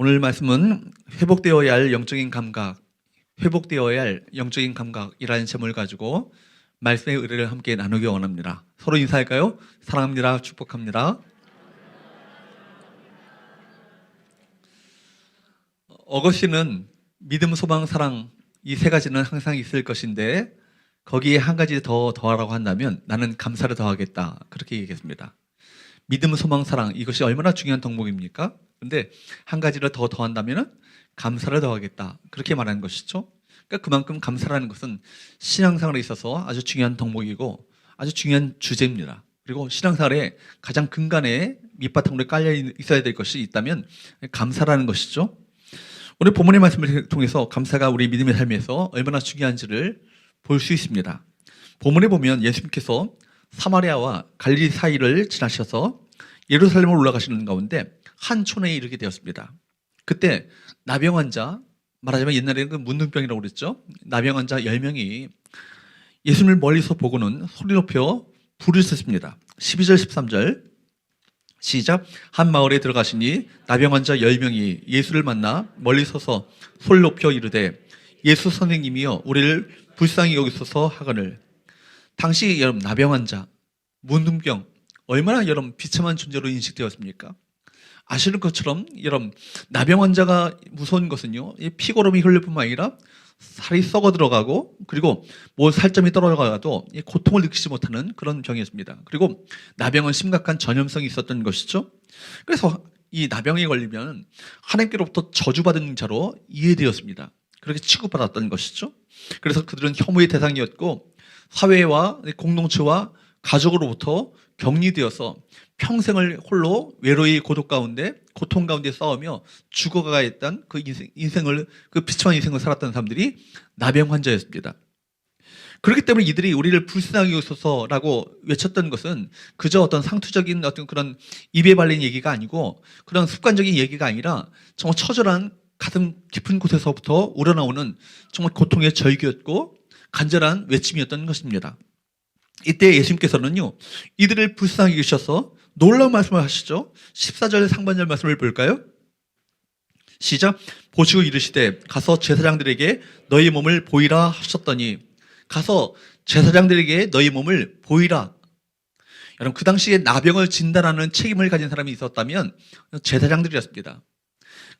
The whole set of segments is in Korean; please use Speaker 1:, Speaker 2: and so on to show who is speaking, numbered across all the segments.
Speaker 1: 오늘 말씀은 회복되어야 할 영적인 감각, 회복되어야 할 영적인 감각이라는 제목을 가지고 말씀의 의뢰를 함께 나누기 원합니다. 서로 인사할까요? 사랑합니다. 축복합니다. 어거시는 믿음, 소망, 사랑 이 세 가지는 항상 있을 것인데 거기에 한 가지 더 더하라고 한다면 나는 감사를 더하겠다. 그렇게 얘기했습니다. 믿음, 소망, 사랑 이것이 얼마나 중요한 덕목입니까? 근데 한 가지를 더 더한다면 감사를 더하겠다. 그렇게 말하는 것이죠. 그러니까 그만큼 감사라는 것은 신앙생활에 있어서 아주 중요한 덕목이고 아주 중요한 주제입니다. 그리고 신앙생활에 가장 근간에 밑바탕으로 깔려 있어야 될 것이 있다면 감사라는 것이죠. 오늘 본문의 말씀을 통해서 감사가 우리 믿음의 삶에서 얼마나 중요한지를 볼 수 있습니다. 본문에 보면 예수님께서 사마리아와 갈릴리 사이를 지나셔서 예루살렘으로 올라가시는 가운데 한 촌에 이르게 되었습니다. 그때 나병 환자, 말하자면 옛날에는 그 문둥병이라고 그랬죠. 나병 환자 10명이 예수님을 멀리서 보고는 소리 높여 부르셨습니다. 12절 13절 시작. 한 마을에 들어가시니 나병 환자 10명이 예수를 만나 멀리 서서 소리 높여 이르되 예수 선생님이여 우리를 불쌍히 여기소서 하거늘. 당시 여러분 나병 환자, 문둥병 얼마나 여러분 비참한 존재로 인식되었습니까? 아시는 것처럼 여러분 나병 환자가 무서운 것은요 피고름이 흘릴 뿐만 아니라 살이 썩어 들어가고 그리고 뭐 살점이 떨어져가도 고통을 느끼지 못하는 그런 병이었습니다. 그리고 나병은 심각한 전염성이 있었던 것이죠. 그래서 이 나병에 걸리면 하나님께로부터 저주받은 자로 이해되었습니다. 그렇게 취급받았던 것이죠. 그래서 그들은 혐오의 대상이었고 사회와 공동체와 가족으로부터 격리되어서 평생을 홀로 외로이 고통 가운데 싸우며 죽어가야 했던 그 그 비참한 인생을 살았던 사람들이 나병 환자였습니다. 그렇기 때문에 이들이 우리를 불쌍히 여기소서라고 외쳤던 것은 그저 어떤 상투적인 어떤 그런 입에 발린 얘기가 아니고 그런 습관적인 얘기가 아니라 정말 처절한 가슴 깊은 곳에서부터 우러나오는 정말 고통의 절규였고 간절한 외침이었던 것입니다. 이때 예수님께서는요 이들을 불쌍히 여기셔서 놀라운 말씀을 하시죠. 14절 상반절 말씀을 볼까요? 시작. 보시고 이르시되 가서 제사장들에게 너희 몸을 보이라 하셨더니 가서 제사장들에게 너희 몸을 보이라. 여러분 그 당시에 나병을 진단하는 책임을 가진 사람이 있었다면 제사장들이었습니다.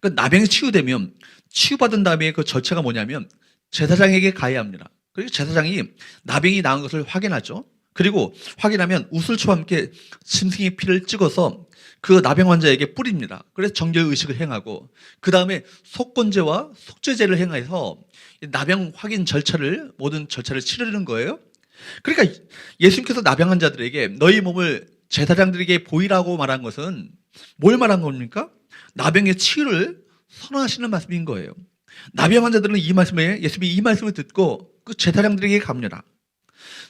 Speaker 1: 그 나병이 치유되면 치유받은 다음에 그 절차가 뭐냐면 제사장에게 가야 합니다. 그리고 제사장이 나병이 나은 것을 확인하죠. 그리고 확인하면 우슬초와 함께 짐승의 피를 찍어서 그 나병 환자에게 뿌립니다. 그래서 정결의식을 행하고 그 다음에 속건제와 속죄제를 행해서 나병 확인 절차를 모든 절차를 치르는 거예요. 그러니까 예수님께서 나병 환자들에게 너희 몸을 제사장들에게 보이라고 말한 것은 뭘 말한 겁니까? 나병의 치유를 선언하시는 말씀인 거예요. 나병 환자들은 이 말씀에 예수님이 이 말씀을 듣고 그 제사장들에게 갑니다.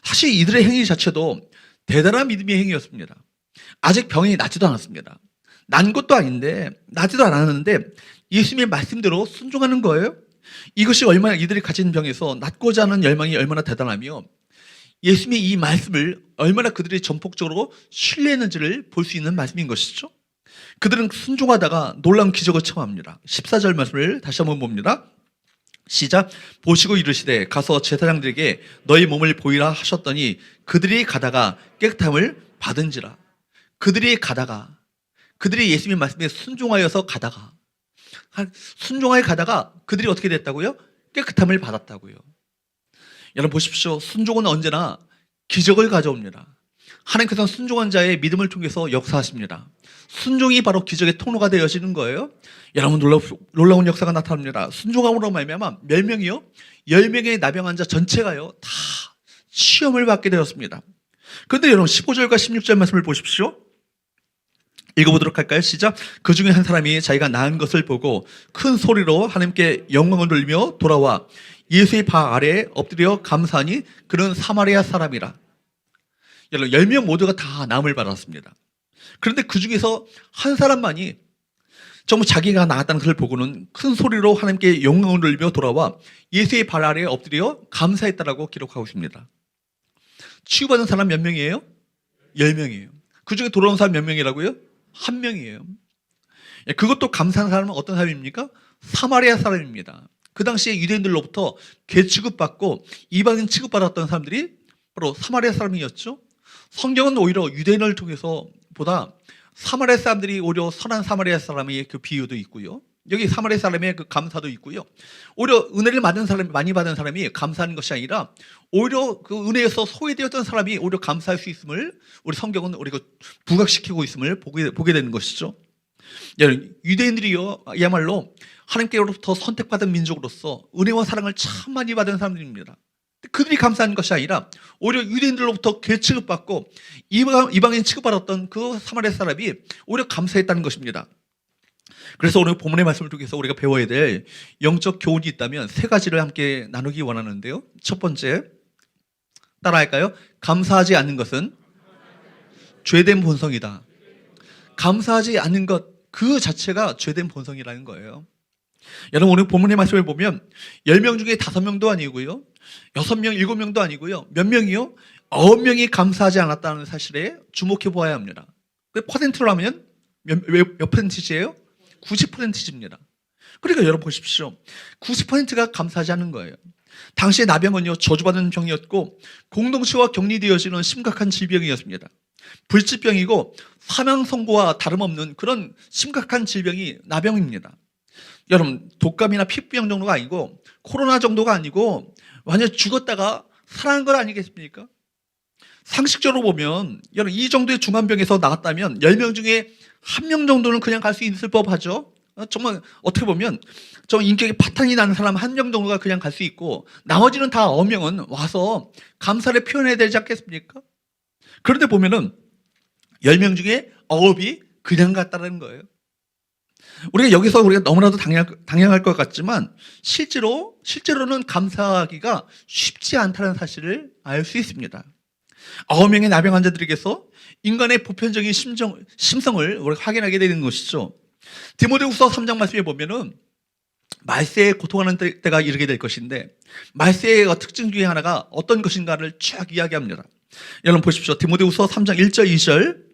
Speaker 1: 사실 이들의 행위 자체도 대단한 믿음의 행위였습니다. 아직 병이 낫지도 않았습니다. 난 것도 아닌데 낫지도 않았는데 예수님의 말씀대로 순종하는 거예요. 이것이 얼마나 이들이 가진 병에서 낫고자 하는 열망이 얼마나 대단하며 예수님의 이 말씀을 얼마나 그들이 전폭적으로 신뢰했는지를 볼 수 있는 말씀인 것이죠. 그들은 순종하다가 놀라운 기적을 체험합니다. 14절 말씀을 다시 한번 봅니다. 시작. 보시고 이르시되 가서 제사장들에게 너희 몸을 보이라 하셨더니 그들이 가다가 깨끗함을 받은지라. 그들이 예수님의 말씀에 순종하여서 순종하여 가다가 그들이 어떻게 됐다고요? 깨끗함을 받았다고요. 여러분 보십시오. 순종은 언제나 기적을 가져옵니다. 하나님께서는 순종한 자의 믿음을 통해서 역사하십니다. 순종이 바로 기적의 통로가 되어지는 거예요. 여러분 놀라운 역사가 나타납니다. 순종함으로 말미암아 몇 명이요? 10명의 나병 환자 전체가요 다 시험을 받게 되었습니다. 그런데 여러분 15절과 16절 말씀을 보십시오. 읽어보도록 할까요? 시작. 그 중에 한 사람이 자기가 나은 것을 보고 큰 소리로 하나님께 영광을 돌리며 돌아와 예수의 발 아래에 엎드려 감사하니 그는 사마리아 사람이라. 여러분 10명 모두가 다 나음을 받았습니다. 그런데 그 중에서 한 사람만이 정말 자기가 나았다는 것을 보고는 큰 소리로 하나님께 영광을 돌리며 돌아와 예수의 발 아래에 엎드려 감사했다라고 기록하고 있습니다. 치유받은 사람 몇 명이에요? 10명이에요. 그 중에 돌아온 사람 몇 명이라고요? 1명이에요. 그것도 감사한 사람은 어떤 사람입니까? 사마리아 사람입니다. 그 당시에 유대인들로부터 개 취급받고 이방인 취급받았던 사람들이 바로 사마리아 사람이었죠. 성경은 오히려 유대인을 통해서 보다 사마리아 사람들이 오히려 선한 사마리아 사람의 그 비유도 있고요. 여기 사마리아 사람의 그 감사도 있고요. 오히려 은혜를 많이 받은 사람이 감사하는 것이 아니라 오히려 그 은혜에서 소외되었던 사람이 오히려 감사할 수 있음을 우리 성경은 우리가 부각시키고 있음을 보게 되는 것이죠. 유대인들이야말로 하나님께로부터 선택받은 민족으로서 은혜와 사랑을 참 많이 받은 사람들입니다. 그들이 감사한 것이 아니라 오히려 유대인들로부터 개 취급받고 이방인 취급받았던 그 사마리아 사람이 오히려 감사했다는 것입니다. 그래서 오늘 본문의 말씀을 통해서 우리가 배워야 될 영적 교훈이 있다면 세 가지를 함께 나누기 원하는데요. 첫 번째, 따라할까요? 감사하지 않는 것은 죄된 본성이다. 감사하지 않는 것 그 자체가 죄된 본성이라는 거예요. 여러분, 오늘 본문의 말씀을 보면 10명 중에 5명도 아니고요, 6명, 7명도 아니고요, 몇 명이요? 9명이 감사하지 않았다는 사실에 주목해 보아야 합니다. 퍼센트로 하면 몇 퍼센트지예요? 90%입니다. 그러니까 여러분 보십시오. 90%가 감사하지 않는 거예요. 당시의 나병은요, 저주받은 병이었고 공동체와 격리되어지는 심각한 질병이었습니다. 불치병이고 사망 선고와 다름없는 그런 심각한 질병이 나병입니다. 여러분, 독감이나 피부병 정도가 아니고 코로나 정도가 아니고 완전 죽었다가 살아난 건 아니겠습니까? 상식적으로 보면 여러분, 이 정도의 중환병에서 나왔다면 10명 중에 1명 정도는 그냥 갈 수 있을 법하죠. 정말 어떻게 보면 좀 인격이 파탄이 나는 사람 1명 정도가 그냥 갈 수 있고 나머지는 다 9명은 와서 감사를 표현해야 되지 않겠습니까? 그런데 보면은 10명 중에 9이 그냥 갔다는 거예요. 우리가 여기서 우리가 너무나도 당연할 것 같지만 실제로는 감사하기가 쉽지 않다는 사실을 알 수 있습니다. 9명의 나병 환자들에게서 인간의 보편적인 심성을 우리가 확인하게 되는 것이죠. 디모데후서 3장 말씀에 보면은 말세에 고통하는 때가 이르게 될 것인데 말세의 특징 중에 하나가 어떤 것인가를 쫙 이야기합니다. 여러분 보십시오. 디모데후서 3장 1절 2절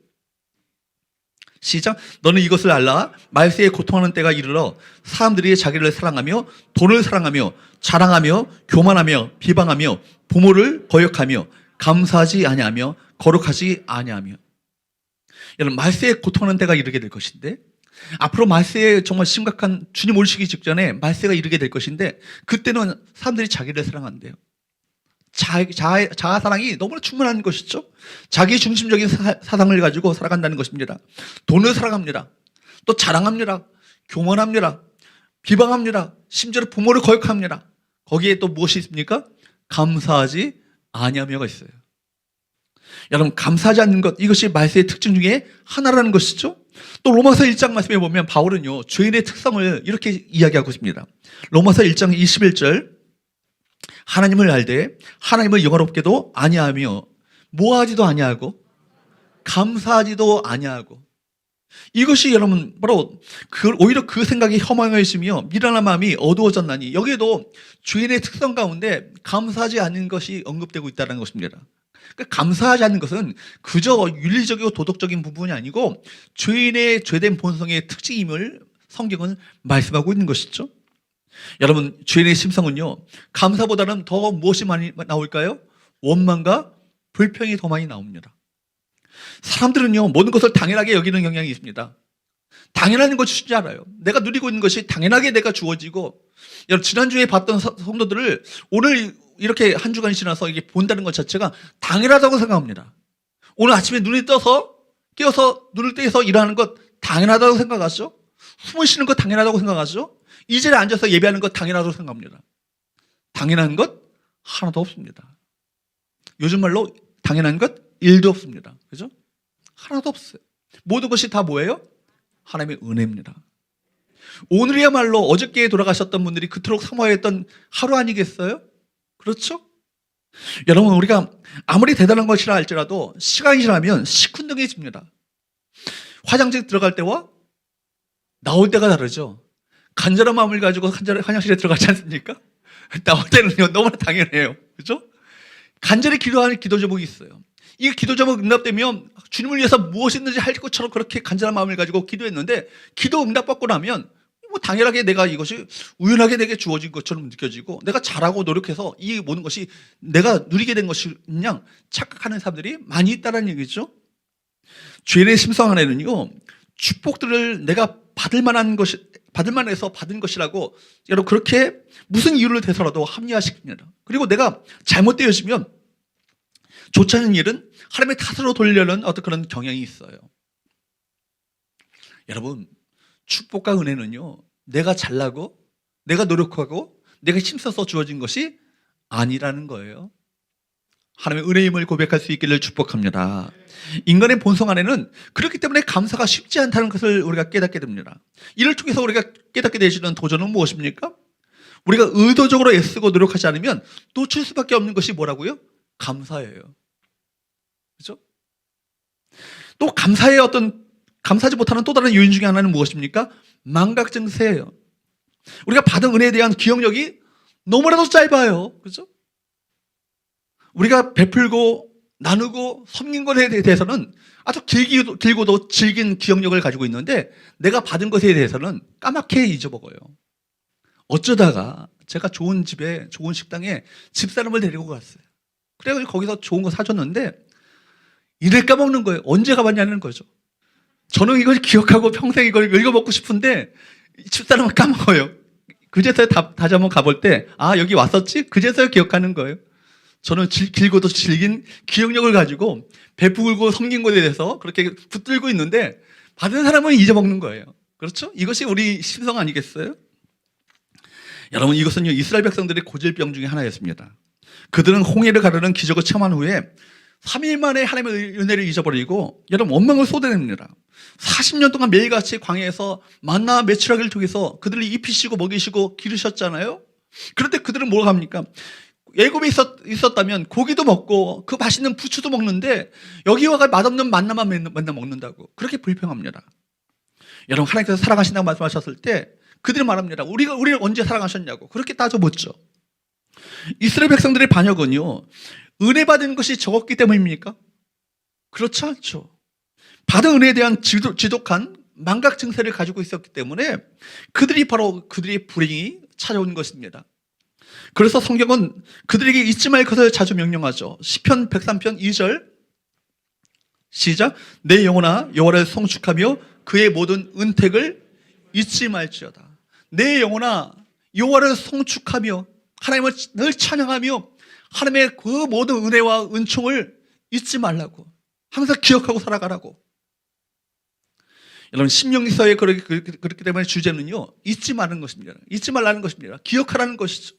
Speaker 1: 시작. 너는 이것을 알라. 말세에 고통하는 때가 이르러 사람들이 자기를 사랑하며 돈을 사랑하며 자랑하며 교만하며 비방하며 부모를 거역하며 감사하지 아니하며 거룩하지 아니하며. 여러분, 말세에 고통하는 때가 이르게 될 것인데 앞으로 말세에 정말 심각한 주님 오시기 직전에 말세가 이르게 될 것인데 그때는 사람들이 자기를 사랑한대요. 자아 사랑이 너무나 충만한 것이죠. 자기 중심적인 사상을 가지고 살아간다는 것입니다. 돈을 사랑합니다. 또 자랑합니다. 교만합니다. 비방합니다. 심지어 부모를 거역합니다. 거기에 또 무엇이 있습니까? 감사하지 아니하며가 있어요. 여러분, 감사하지 않는 것, 이것이 말세의 특징 중에 하나라는 것이죠. 또 로마서 1장 말씀에 보면 바울은요, 죄인의 특성을 이렇게 이야기하고 있습니다. 로마서 1장 21절 하나님을 알되 하나님을 영화롭게도 아니하며 모하지도 아니하고 감사하지도 아니하고. 이것이 여러분 바로 오히려 그 생각이 혐오해지며 미련한 마음이 어두워졌나니. 여기에도 죄인의 특성 가운데 감사하지 않는 것이 언급되고 있다는 것입니다. 그러니까 감사하지 않는 것은 그저 윤리적이고 도덕적인 부분이 아니고 죄인의 죄된 본성의 특징임을 성경은 말씀하고 있는 것이죠. 여러분, 죄인의 심성은요, 감사보다는 더 무엇이 많이 나올까요? 원망과 불평이 더 많이 나옵니다. 사람들은요, 모든 것을 당연하게 여기는 경향이 있습니다. 당연한 것이 줄 알아요. 내가 누리고 있는 것이 당연하게 내가 주어지고. 여러분, 지난주에 봤던 성도들을 오늘 이렇게 한 주간이 지나서 이게 본다는 것 자체가 당연하다고 생각합니다. 오늘 아침에 깨어서 눈을 떼서 일하는 것 당연하다고 생각하죠? 숨을 쉬는 것 당연하다고 생각하죠? 이 자리에 앉아서 예배하는 것 당연하다고 생각합니다. 당연한 것 하나도 없습니다. 요즘 말로 당연한 것 1도 없습니다. 그죠? 하나도 없어요. 모든 것이 다 뭐예요? 하나님의 은혜입니다. 오늘이야말로 어저께 돌아가셨던 분들이 그토록 사모했던 하루 아니겠어요? 그렇죠? 여러분, 우리가 아무리 대단한 것이라 할지라도 시간이 지나면 시큰둥해집니다. 화장실 들어갈 때와 나올 때가 다르죠. 간절한 마음을 가지고 화장실에 들어가지 않습니까? 나올 때는요, 너무나 당연해요. 그죠? 간절히 기도하는 기도 제목이 있어요. 이 기도 제목 응답되면 주님을 위해서 무엇이든지 할 것처럼 그렇게 간절한 마음을 가지고 기도했는데 기도 응답받고 나면 뭐 당연하게 내가 이것이 우연하게 내게 주어진 것처럼 느껴지고 내가 잘하고 노력해서 이 모든 것이 내가 누리게 된 것이냐 착각하는 사람들이 많이 있다는 얘기죠. 죄인의 심성 안에는요, 축복들을 내가 받을 만해서 받은 것이라고 여러분 그렇게 무슨 이유를 대서라도 합리화시킵니다. 그리고 내가 잘못되어지면 좋지 않은 일은 하나님의 탓으로 돌려는 어떤 그런 경향이 있어요. 여러분, 축복과 은혜는요, 내가 잘나고 내가 노력하고 내가 힘써서 주어진 것이 아니라는 거예요. 하나님의 은혜임을 고백할 수 있기를 축복합니다. 인간의 본성 안에는 그렇기 때문에 감사가 쉽지 않다는 것을 우리가 깨닫게 됩니다. 이를 통해서 우리가 깨닫게 되시는 도전은 무엇입니까? 우리가 의도적으로 애쓰고 노력하지 않으면 놓칠 수밖에 없는 것이 뭐라고요? 감사예요. 그렇죠? 또 감사하지 못하는 또 다른 요인 중에 하나는 무엇입니까? 망각증세예요. 우리가 받은 은혜에 대한 기억력이 너무나도 짧아요. 그렇죠? 우리가 베풀고 나누고 섬긴 것에 대해서는 아주 길고도 질긴 기억력을 가지고 있는데 내가 받은 것에 대해서는 까맣게 잊어먹어요. 어쩌다가 제가 좋은 집에 좋은 식당에 집사람을 데리고 갔어요. 그래가지고 거기서 좋은 거 사줬는데 이를 까먹는 거예요. 언제 가봤냐는 거죠. 저는 이걸 기억하고 평생 이걸 읽어먹고 싶은데 집사람은 까먹어요. 그제서야 다시 한번 가볼 때 여기 왔었지? 그제서야 기억하는 거예요. 저는 길고도 질긴 기억력을 가지고 베풀고 섬긴 것에 대해서 그렇게 붙들고 있는데 받은 사람은 잊어먹는 거예요. 그렇죠? 이것이 우리 심성 아니겠어요? 여러분, 이것은요, 이스라엘 백성들의 고질병 중에 하나였습니다. 그들은 홍해를 가르는 기적을 체험한 후에 3일 만에 하나님의 은혜를 잊어버리고 여러분 원망을 쏟아냅니다. 40년 동안 매일같이 광야에서 만나 메추라기를 통해서 그들을 입히시고 먹이시고 기르셨잖아요. 그런데 그들은 뭘 합니까? 애굽에 있었다면 고기도 먹고 그 맛있는 부추도 먹는데 여기 와가 맛없는 만나만 맨날 먹는다고 그렇게 불평합니다. 여러분, 하나님께서 사랑하신다고 말씀하셨을 때 그들이 말합니다. 우리를 언제 사랑하셨냐고 그렇게 따져 묻죠. 이스라엘 백성들의 반역은요, 은혜 받은 것이 적었기 때문입니까? 그렇지 않죠. 받은 은혜에 대한 지독한 망각 증세를 가지고 있었기 때문에 그들이 그들의 불행이 찾아온 것입니다. 그래서 성경은 그들에게 잊지 말 것을 자주 명령하죠. 시편 103편 2절 시작. 내 영혼아 여호와를 송축하며 그의 모든 은택을 잊지 말지어다. 내 영혼아 여호와를 송축하며 하나님을 늘 찬양하며 하나님의 그 모든 은혜와 은총을 잊지 말라고, 항상 기억하고 살아가라고. 여러분, 신명기서의 그렇기 때문에 주제는요, 잊지 말라는 것입니다. 잊지 말라는 것입니다. 기억하라는 것이죠.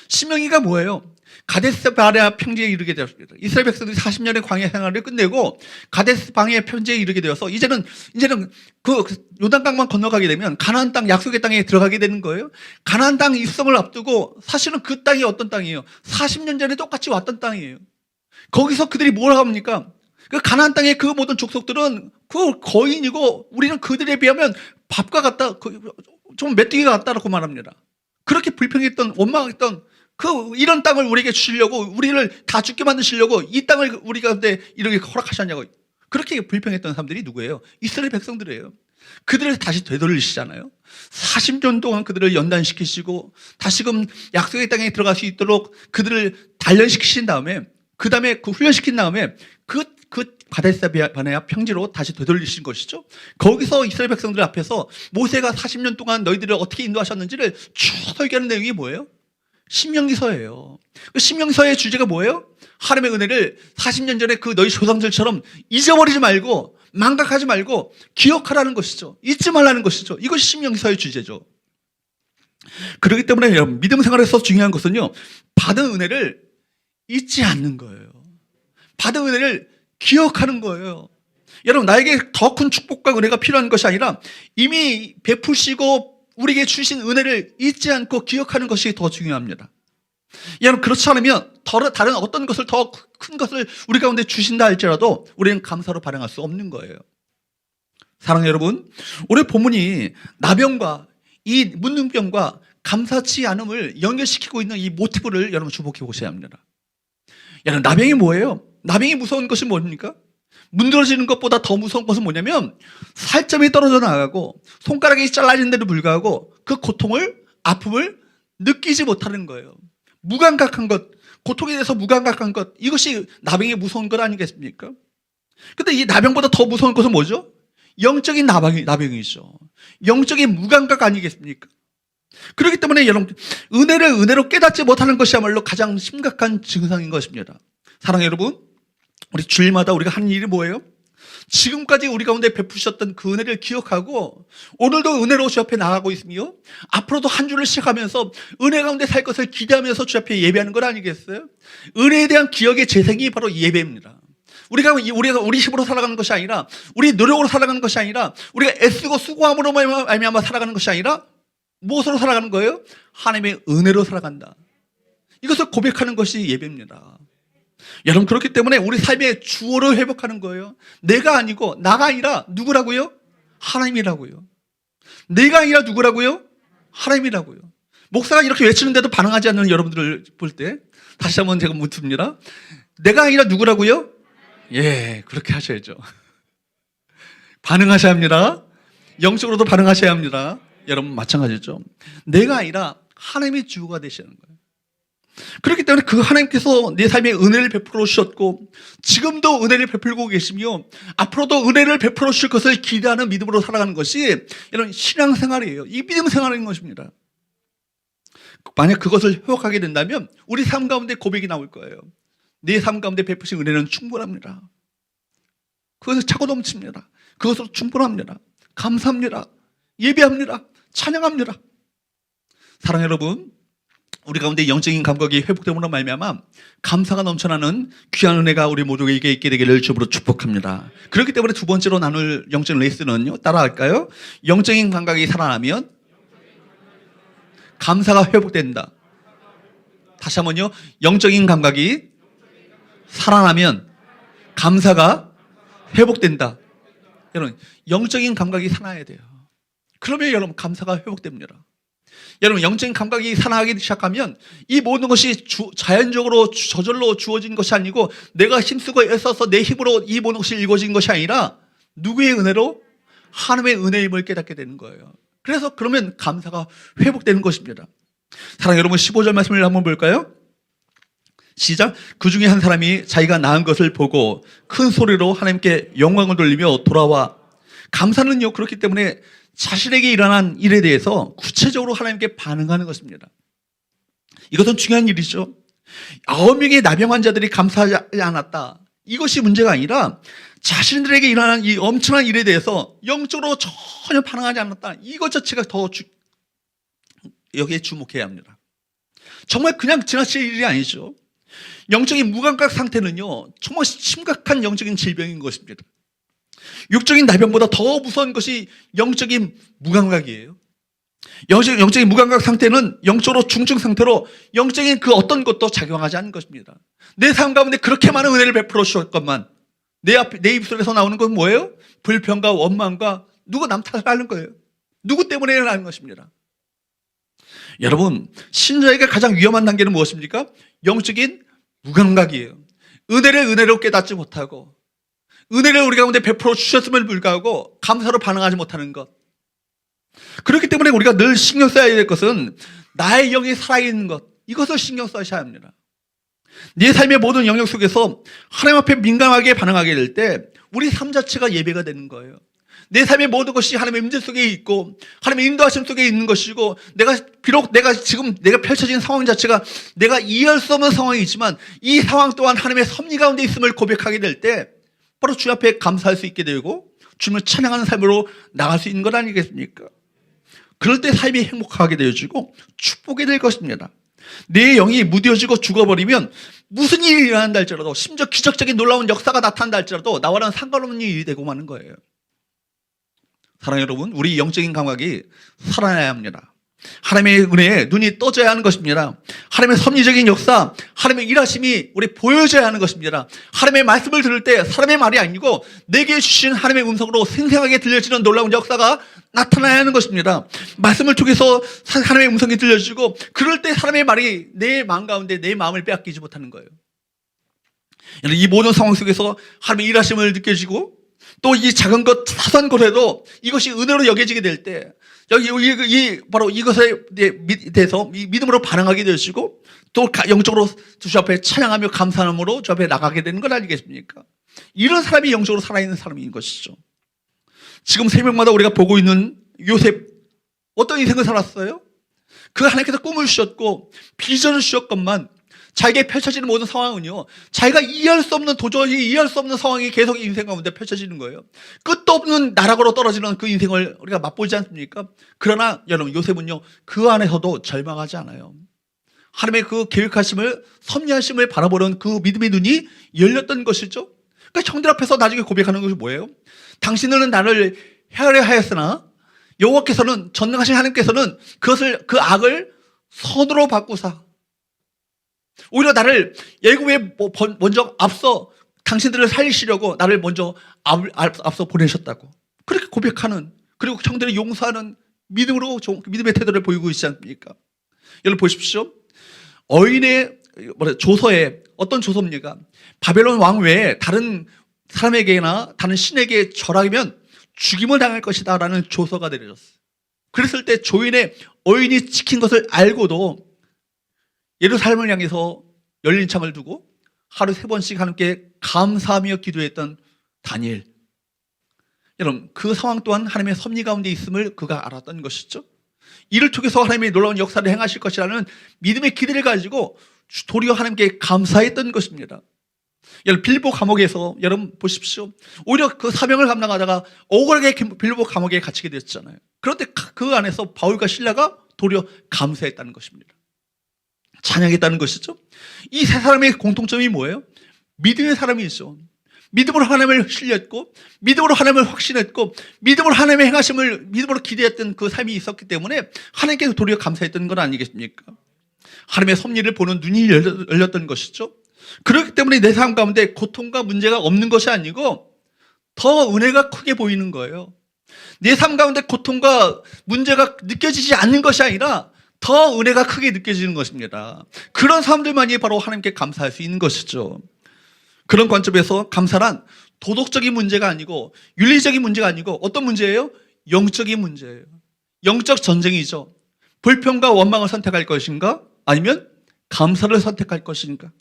Speaker 1: 신명기가 뭐예요? 가데스 바네아 평지에 이르게 되었습니다. 이스라엘 백성들이 40년의 광야 생활을 끝내고 가데스 바네아 평지에 이르게 되어서 이제는 그 요단강만 건너가게 되면 가나안 땅, 약속의 땅에 들어가게 되는 거예요. 가나안 땅 입성을 앞두고 사실은 그 땅이 어떤 땅이에요? 40년 전에 똑같이 왔던 땅이에요. 거기서 그들이 뭘 합니까? 그 가나안 땅의 그 모든 족속들은 그 거인이고 우리는 그들에 비하면 밥과 같다, 좀 메뚜기가 같다라고 말합니다. 그렇게 불평했던, 원망했던 이런 땅을 우리에게 주시려고, 우리를 다 죽게 만드시려고 이 땅을 우리 가운데 이렇게 허락하셨냐고 그렇게 불평했던 사람들이 누구예요? 이스라엘 백성들이에요. 그들을 다시 되돌리시잖아요. 40년 동안 그들을 연단시키시고 다시금 약속의 땅에 들어갈 수 있도록 그들을 단련시키신 다음에 그 훈련시킨 다음에 그 가데스 바네아 평지로 다시 되돌리신 것이죠. 거기서 이스라엘 백성들 앞에서 모세가 40년 동안 너희들을 어떻게 인도하셨는지를 쭉 설교하는 내용이 뭐예요? 신명기서예요. 그 신명기서의 주제가 뭐예요? 하나님의 은혜를 40년 전에 그 너희 조상들처럼 잊어버리지 말고 망각하지 말고 기억하라는 것이죠. 잊지 말라는 것이죠. 이것이 신명기서의 주제죠. 그렇기 때문에 여러분, 믿음 생활에서 중요한 것은요, 받은 은혜를 잊지 않는 거예요. 받은 은혜를 기억하는 거예요. 여러분, 나에게 더 큰 축복과 은혜가 필요한 것이 아니라 이미 베푸시고 우리에게 주신 은혜를 잊지 않고 기억하는 것이 더 중요합니다. 여러분, 그렇지 않으면 다른 어떤 것을 더 큰 것을 우리 가운데 주신다 할지라도 우리는 감사로 반응할 수 없는 거예요. 사랑하는 여러분, 오늘 본문이 나병과 이 문둥병과 감사치 않음을 연결시키고 있는 이 모티브를 여러분 주목해 보셔야 합니다. 여러분, 나병이 뭐예요? 나병이 무서운 것이 뭡니까? 문드러지는 것보다 더 무서운 것은 뭐냐면 살점이 떨어져 나가고 손가락이 잘라진 데도 불구하고 그 고통을, 아픔을 느끼지 못하는 거예요. 무감각한 것, 고통에 대해서 무감각한 것, 이것이 나병이 무서운 것 아니겠습니까? 근데 이 나병보다 더 무서운 것은 뭐죠? 영적인 나병이죠. 영적인 무감각 아니겠습니까? 그렇기 때문에 여러분, 은혜를 은혜로 깨닫지 못하는 것이야말로 가장 심각한 증상인 것입니다. 사랑하는 여러분, 우리 주일마다 우리가 하는 일이 뭐예요? 지금까지 우리 가운데 베푸셨던 그 은혜를 기억하고 오늘도 은혜로 주 앞에 나가고 있으며 앞으로도 한 주를 시작하면서 은혜 가운데 살 것을 기대하면서 주 앞에 예배하는 것 아니겠어요? 은혜에 대한 기억의 재생이 바로 예배입니다. 우리가 우리 힘으로 살아가는 것이 아니라, 우리 노력으로 살아가는 것이 아니라, 우리가 애쓰고 수고함으로 말미암아 살아가는 것이 아니라 무엇으로 살아가는 거예요? 하나님의 은혜로 살아간다. 이것을 고백하는 것이 예배입니다. 여러분, 그렇기 때문에 우리 삶의 주어를 회복하는 거예요. 내가 아니고, 나가 아니라 누구라고요? 하나님이라고요. 내가 아니라 누구라고요? 하나님이라고요. 목사가 이렇게 외치는데도 반응하지 않는 여러분들을 볼 때 다시 한번 제가 묻습니다. 내가 아니라 누구라고요? 예, 그렇게 하셔야죠. 반응하셔야 합니다. 영적으로도 반응하셔야 합니다. 여러분 마찬가지죠. 내가 아니라 하나님이 주가 되시는 거예요. 그렇기 때문에 그 하나님께서 내 삶에 은혜를 베풀어 주셨고 지금도 은혜를 베풀고 계시며 앞으로도 은혜를 베풀어 주실 것을 기대하는 믿음으로 살아가는 것이 이런 신앙생활이에요. 이 믿음 생활인 것입니다. 만약 그것을 회복하게 된다면 우리 삶 가운데 고백이 나올 거예요. 내 삶 가운데 베푸신 은혜는 충분합니다. 그것을 차고 넘칩니다. 그것으로 충분합니다. 감사합니다. 예배합니다. 찬양합니다. 사랑하는 여러분, 우리 가운데 영적인 감각이 회복됨으로 말미암아 감사가 넘쳐나는 귀한 은혜가 우리 모두에게 있게 되기를 주으로 축복합니다. 그렇기 때문에 두 번째로 나눌 영적 레이스는요, 따라할까요? 영적인 감각이 살아나면 감사가 회복된다. 다시 한번요. 영적인 감각이 살아나면 감사가 회복된다. 여러분, 영적인 감각이 살아나야 돼요. 그러면 여러분 감사가 회복됩니다. 여러분, 영적인 감각이 살아나기 시작하면 이 모든 것이 자연적으로 저절로 주어진 것이 아니고 내가 힘쓰고 애써서 내 힘으로 이 모든 것이 이루어진 것이 아니라 누구의 은혜로? 하나님의 은혜임을 깨닫게 되는 거예요. 그래서 그러면 감사가 회복되는 것입니다. 사랑하는 여러분, 15절 말씀을 한번 볼까요? 시작. 그 중에 한 사람이 자기가 낳은 것을 보고 큰 소리로 하나님께 영광을 돌리며 돌아와. 감사는요, 그렇기 때문에 자신에게 일어난 일에 대해서 구체적으로 하나님께 반응하는 것입니다. 이것은 중요한 일이죠. 9명의 나병 환자들이 감사하지 않았다. 이것이 문제가 아니라 자신들에게 일어난 이 엄청난 일에 대해서 영적으로 전혀 반응하지 않았다. 이것 자체가 더 여기에 주목해야 합니다. 정말 그냥 지나칠 일이 아니죠. 영적인 무감각 상태는요, 정말 심각한 영적인 질병인 것입니다. 육적인 나병보다 더 무서운 것이 영적인 무감각이에요. 영적인 무감각 상태는 영적으로 중증 상태로 영적인 그 어떤 것도 작용하지 않는 것입니다. 내 삶 가운데 그렇게 많은 은혜를 베풀어 주셨건만 내 입술에서 나오는 건 뭐예요? 불평과 원망과 누구 남 탓을 하는 거예요. 누구 때문에 일어나는 것입니다. 여러분, 신자에게 가장 위험한 단계는 무엇입니까? 영적인 무감각이에요. 은혜를 은혜로 깨닫지 못하고 은혜를 우리 가운데 베풀어 주셨음을 불구하고 감사로 반응하지 못하는 것. 그렇기 때문에 우리가 늘 신경 써야 될 것은 나의 영이 살아있는 것, 이것을 신경 써야 합니다. 내 삶의 모든 영역 속에서 하나님 앞에 민감하게 반응하게 될 때 우리 삶 자체가 예배가 되는 거예요. 내 삶의 모든 것이 하나님의 임재 속에 있고 하나님의 인도하심 속에 있는 것이고 비록 내가 지금 펼쳐진 상황 자체가 내가 이해할 수 없는 상황이지만 이 상황 또한 하나님의 섭리 가운데 있음을 고백하게 될 때 바로 주 앞에 감사할 수 있게 되고 주님을 찬양하는 삶으로 나갈 수 있는 것 아니겠습니까? 그럴 때 삶이 행복하게 되어지고 축복이 될 것입니다. 내 영이 무뎌지고 죽어버리면 무슨 일이 일어난다 할지라도 심지어 기적적인 놀라운 역사가 나타난다 할지라도 나와는 상관없는 일이 되고 마는 거예요. 사랑하는 여러분, 우리 영적인 감각이 살아나야 합니다. 하나님의 은혜에 눈이 떠져야 하는 것입니다. 하나님의 섭리적인 역사, 하나님의 일하심이 우리 보여져야 하는 것입니다. 하나님의 말씀을 들을 때 사람의 말이 아니고 내게 주신 하나님의 음성으로 생생하게 들려지는 놀라운 역사가 나타나야 하는 것입니다. 말씀을 통해서 하나님의 음성이 들려지고 그럴 때 사람의 말이 내 마음 가운데 내 마음을 빼앗기지 못하는 거예요. 이 모든 상황 속에서 하나님의 일하심을 느껴지고 또 이 작은 것 사소한 것에도 이것이 은혜로 여겨지게 될 때 여기 바로 이것에 대해서 믿음으로 반응하게 되시고 또 영적으로 주 앞에 찬양하며 감사함으로 주 앞에 나가게 되는 것 아니겠습니까? 이런 사람이 영적으로 살아있는 사람인 것이죠. 지금 새벽마다 우리가 보고 있는 요셉, 어떤 인생을 살았어요? 그 하나님께서 꿈을 주셨고 비전을 주셨건만 자기에게 펼쳐지는 모든 상황은요, 자기가 도저히 이해할 수 없는 상황이 계속 인생 가운데 펼쳐지는 거예요. 끝도 없는 나락으로 떨어지는 그 인생을 우리가 맛보지 않습니까? 그러나 여러분, 요셉은요, 그 안에서도 절망하지 않아요. 하나님의 그 계획하심을, 섭리하심을 바라보는 그 믿음의 눈이 열렸던 것이죠. 그러니까 형들 앞에서 나중에 고백하는 것이 뭐예요? 당신들은 나를 헤아려 하였으나 여호와께서는, 전능하신 하나님께서는 그 악을 선으로 바꾸사 오히려 나를 애굽에 먼저 앞서 당신들을 살리시려고 나를 먼저 앞서 보내셨다고 그렇게 고백하는, 그리고 형들을 용서하는 믿음의 태도를 보이고 있지 않습니까? 여러분 보십시오. 어인의 조서에, 어떤 조서입니까? 바벨론 왕 외에 다른 사람에게나 다른 신에게 절하면 죽임을 당할 것이다 라는 조서가 내려졌어요. 그랬을 때 조인의 어인이 지킨 것을 알고도 예루살렘을 향해서 열린 창을 두고 하루 3번씩 하나님께 감사하며 기도했던 다니엘. 여러분, 그 상황 또한 하나님의 섭리 가운데 있음을 그가 알았던 것이죠. 이를 통해서 하나님의 놀라운 역사를 행하실 것이라는 믿음의 기대를 가지고 도리어 하나님께 감사했던 것입니다. 여러분, 빌보 감옥에서 여러분 보십시오. 오히려 그 사명을 감당하다가 억울하게 빌보 감옥에 갇히게 됐잖아요. 그런데 그 안에서 바울과 실라가 도리어 감사했다는 것입니다. 찬양했다는 것이죠. 이 세 사람의 공통점이 뭐예요? 믿음의 사람이죠. 믿음으로 하나님을 신뢰했고, 믿음으로 하나님을 확신했고, 믿음으로 하나님의 행하심을 믿음으로 기대했던 그 삶이 있었기 때문에 하나님께서 도리어 감사했던 건 아니겠습니까? 하나님의 섭리를 보는 눈이 열렸던 것이죠. 그렇기 때문에 내 삶 가운데 고통과 문제가 없는 것이 아니고 더 은혜가 크게 보이는 거예요. 내 삶 가운데 고통과 문제가 느껴지지 않는 것이 아니라 더 은혜가 크게 느껴지는 것입니다. 그런 사람들만이 바로 하나님께 감사할 수 있는 것이죠. 그런 관점에서 감사란 도덕적인 문제가 아니고 윤리적인 문제가 아니고 어떤 문제예요? 영적인 문제예요. 영적 전쟁이죠. 불평과 원망을 선택할 것인가? 아니면 감사를 선택할 것인가?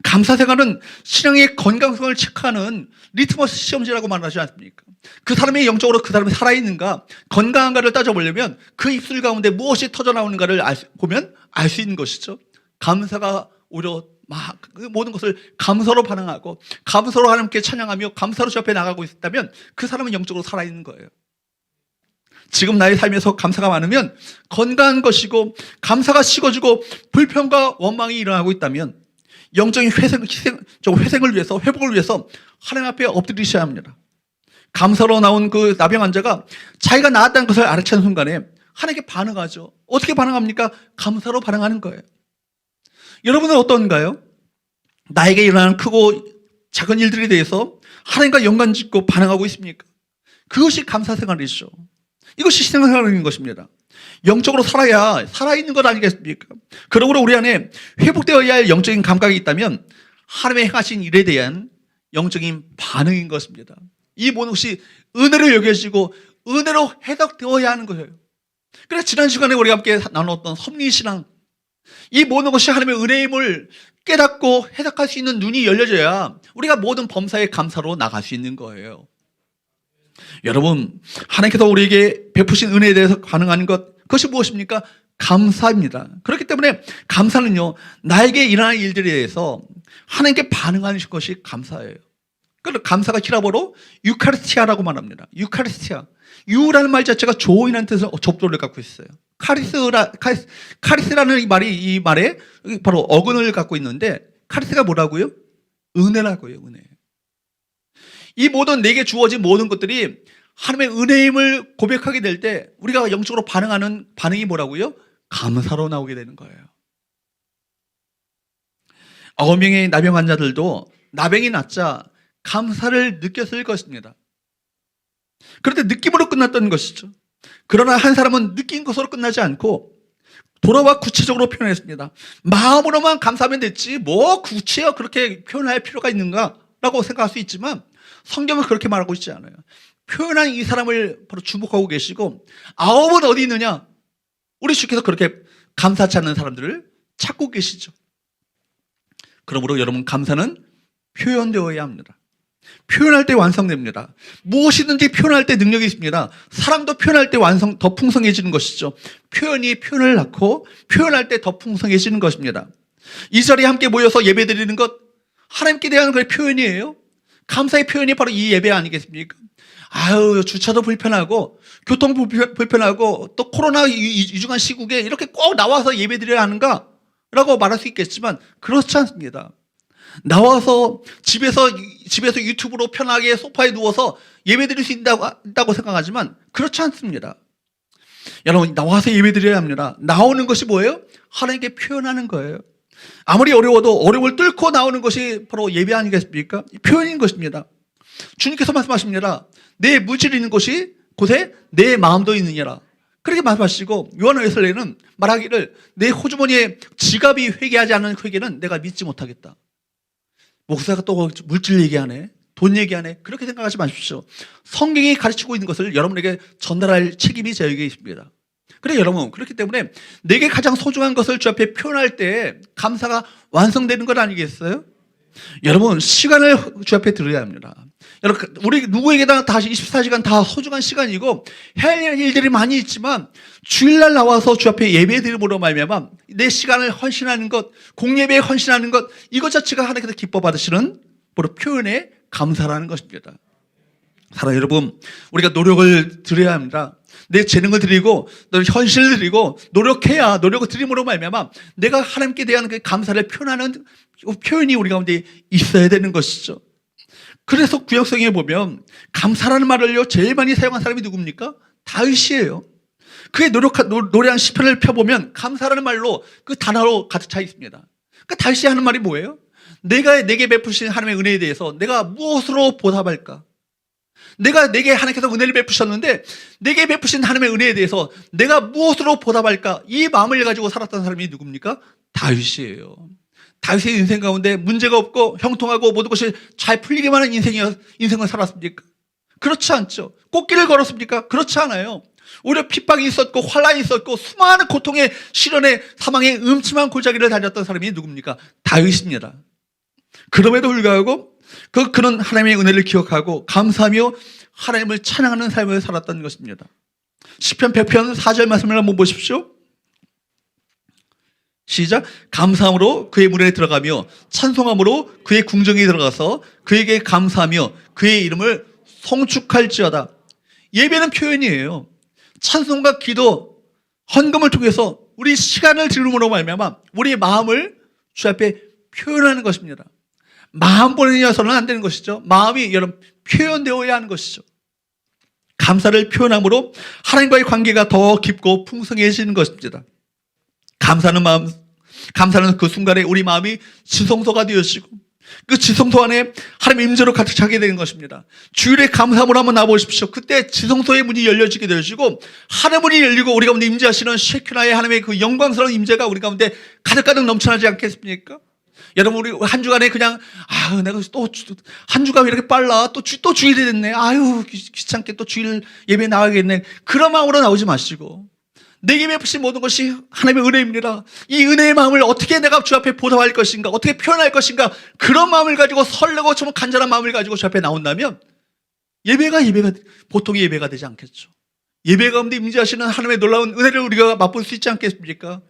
Speaker 1: 감사 생활은 신앙의 건강성을 체크하는 리트머스 시험지라고 말하지 않습니까? 그 사람이 영적으로 그 사람이 살아있는가, 건강한가를 따져보려면 그 입술 가운데 무엇이 터져나오는가를 보면 알 수 있는 것이죠. 감사가 오히려 그 모든 것을 감사로 반응하고 감사로 하나님께 찬양하며 감사로 주 앞에 나가고 있다면 그 사람은 영적으로 살아있는 거예요. 지금 나의 삶에서 감사가 많으면 건강한 것이고, 감사가 식어지고 불평과 원망이 일어나고 있다면 영적인 회생을 위해서, 회복을 위해서 하나님 앞에 엎드리셔야 합니다. 감사로 나온 그 나병 환자가 자기가 나았다는 것을 알아채는 순간에 하나님께 반응하죠. 어떻게 반응합니까? 감사로 반응하는 거예요. 여러분은 어떤가요? 나에게 일어나는 크고 작은 일들에 대해서 하나님과 연관 짓고 반응하고 있습니까? 그것이 감사 생활이죠. 이것이 신앙생활인 것입니다. 영적으로 살아야 살아있는 것 아니겠습니까? 그러므로 우리 안에 회복되어야 할 영적인 감각이 있다면 하나님의 행하신 일에 대한 영적인 반응인 것입니다. 이 모든 것이 은혜로 여겨지고 은혜로 해석되어야 하는 거예요. 그래서 지난 시간에 우리가 함께 나눴던 섭리신앙, 이 모든 것이 하나님의 은혜임을 깨닫고 해석할 수 있는 눈이 열려져야 우리가 모든 범사에 감사로 나갈 수 있는 거예요. 여러분, 하나님께서 우리에게 베푸신 은혜에 대해서 반응하는 것, 그것이 무엇입니까? 감사입니다. 그렇기 때문에 감사는요, 나에게 일어나는 일들에 대해서 하나님께 반응하는 것이 감사예요. 그래서 감사가 히라보로 유카리스티아라고 말합니다. 유카리스티아. 유라는 말 자체가 조인한 뜻의 접조를 갖고 있어요. 카리스라는 이 말에 바로 어근을 갖고 있는데, 카리스가 뭐라고요? 은혜라고요, 은혜. 이 모든 내게 주어진 모든 것들이 하나님의 은혜임을 고백하게 될 때 우리가 영적으로 반응하는 반응이 뭐라고요? 감사로 나오게 되는 거예요. 9명의 나병 환자들도 나병이 낫자 감사를 느꼈을 것입니다. 그런데 느낌으로 끝났던 것이죠. 그러나 한 사람은 느낀 것으로 끝나지 않고 돌아와 구체적으로 표현했습니다. 마음으로만 감사하면 됐지 뭐 구체어 그렇게 표현할 필요가 있는가라고 생각할 수 있지만 성경은 그렇게 말하고 있지 않아요. 표현한 이 사람을 바로 주목하고 계시고 아홉은 어디 있느냐? 우리 주께서 그렇게 감사치 않는 사람들을 찾고 계시죠. 그러므로 여러분 감사는 표현되어야 합니다. 표현할 때 완성됩니다. 무엇이든지 표현할 때 능력이 있습니다. 사랑도 표현할 때 더 풍성해지는 것이죠. 표현이 표현을 낳고 표현할 때 더 풍성해지는 것입니다. 이 자리에 함께 모여서 예배드리는 것 하나님께 대한 그 표현이에요. 감사의 표현이 바로 이 예배 아니겠습니까? 아유 주차도 불편하고 교통 불편하고 또 코로나 이중한 시국에 이렇게 꼭 나와서 예배드려야 하는가? 라고 말할 수 있겠지만 그렇지 않습니다. 나와서 집에서 유튜브로 편하게 소파에 누워서 예배드릴 수 있다고 생각하지만 그렇지 않습니다. 여러분 나와서 예배드려야 합니다. 나오는 것이 뭐예요? 하나님께 표현하는 거예요. 아무리 어려워도 어려움을 뚫고 나오는 것이 바로 예배 아니겠습니까? 표현인 것입니다. 주님께서 말씀하십니다. 내 무질이 있는 곳이 곳에 내 마음도 있느니라. 그렇게 말씀하시고 요한일서에는 말하기를 내 호주머니에 지갑이 회개하지 않는 회개는 내가 믿지 못하겠다. 목사가 또 물질 얘기하네, 돈 얘기하네, 그렇게 생각하지 마십시오. 성경이 가르치고 있는 것을 여러분에게 전달할 책임이 저에게 있습니다. 그래 여러분, 그렇기 때문에 내게 가장 소중한 것을 주 앞에 표현할 때 감사가 완성되는 것 아니겠어요? 여러분 시간을 주 앞에 들어야 합니다. 여러분 우리 누구에게나 다 24시간 다 소중한 시간이고 해야 할 일들이 많이 있지만 주일날 나와서 주 앞에 예배드림으로 말미암아 내 시간을 헌신하는 것, 공예배에 헌신하는 것, 이것 자체가 하나님께서 기뻐 받으시는 바로 표현의 감사라는 것입니다. 사랑 여러분, 우리가 노력을 드려야 합니다. 내 재능을 드리고 현실을 드리고 노력해야 노력을 드림으로 말미암아 내가 하나님께 대한 그 감사를 표현하는 표현이 우리 가운데 있어야 되는 것이죠. 그래서 구약성에 보면 감사라는 말을요 제일 많이 사용한 사람이 누굽니까? 다윗이에요. 그의 노래한 시편을 펴보면 감사라는 말로 그 단어로 가득 차 있습니다. 그러니까 다윗이 하는 말이 뭐예요? 내게 베푸신 하나님의 은혜에 대해서 내가 무엇으로 보답할까? 내게 하나님께서 은혜를 베푸셨는데 내게 베푸신 하나님의 은혜에 대해서 내가 무엇으로 보답할까? 이 마음을 가지고 살았던 사람이 누굽니까? 다윗이에요. 다윗의 인생 가운데 문제가 없고 형통하고 모든 것이 잘 풀리기만 한 인생을 살았습니까? 그렇지 않죠. 꽃길을 걸었습니까? 그렇지 않아요. 오히려 핍박이 있었고 환란이 있었고 수많은 고통의 시련의 사망의 음침한 골짜기를 다녔던 사람이 누굽니까? 다윗입니다. 그럼에도 불구하고 그는 하나님의 은혜를 기억하고 감사하며 하나님을 찬양하는 삶을 살았던 것입니다. 시편 100편 4절 말씀을 한번 보십시오. 시작. 감사함으로 그의 문에 들어가며 찬송함으로 그의 궁정에 들어가서 그에게 감사하며 그의 이름을 송축할지어다. 예배는 표현이에요. 찬송과 기도, 헌금을 통해서 우리 시간을 드림으로 말미암아 우리의 마음을 주 앞에 표현하는 것입니다. 마음 보내서는 안 되는 것이죠. 마음이 여러분 표현되어야 하는 것이죠. 감사를 표현함으로 하나님과의 관계가 더 깊고 풍성해지는 것입니다. 감사는 그 순간에 우리 마음이 지성소가 되어지고 그 지성소 안에 하나님의 임재로 가득 차게 되는 것입니다. 주일에 감사함으로 한번 나와보십시오. 그때 지성소의 문이 열려지게 되어지고 하늘 문이 열리고 우리 가운데 임재하시는 셰키나의 하나님의 그 영광스러운 임재가 우리 가운데 가득가득 넘쳐나지 않겠습니까? 여러분 우리 한 주간에 그냥 내가 또 한 주가 왜 이렇게 빨라, 또 주일이 됐네, 귀찮게 또 주일 예배 나가겠네, 그런 마음으로 나오지 마시고 내게 베푸신 모든 것이 하나님의 은혜입니다. 이 은혜의 마음을 어떻게 내가 주 앞에 보답할 것인가, 어떻게 표현할 것인가, 그런 마음을 가지고 설레고 정말 간절한 마음을 가지고 주 앞에 나온다면 예배가 보통의 예배가 되지 않겠죠. 예배 가운데 임재하시는 하나님의 놀라운 은혜를 우리가 맛볼 수 있지 않겠습니까?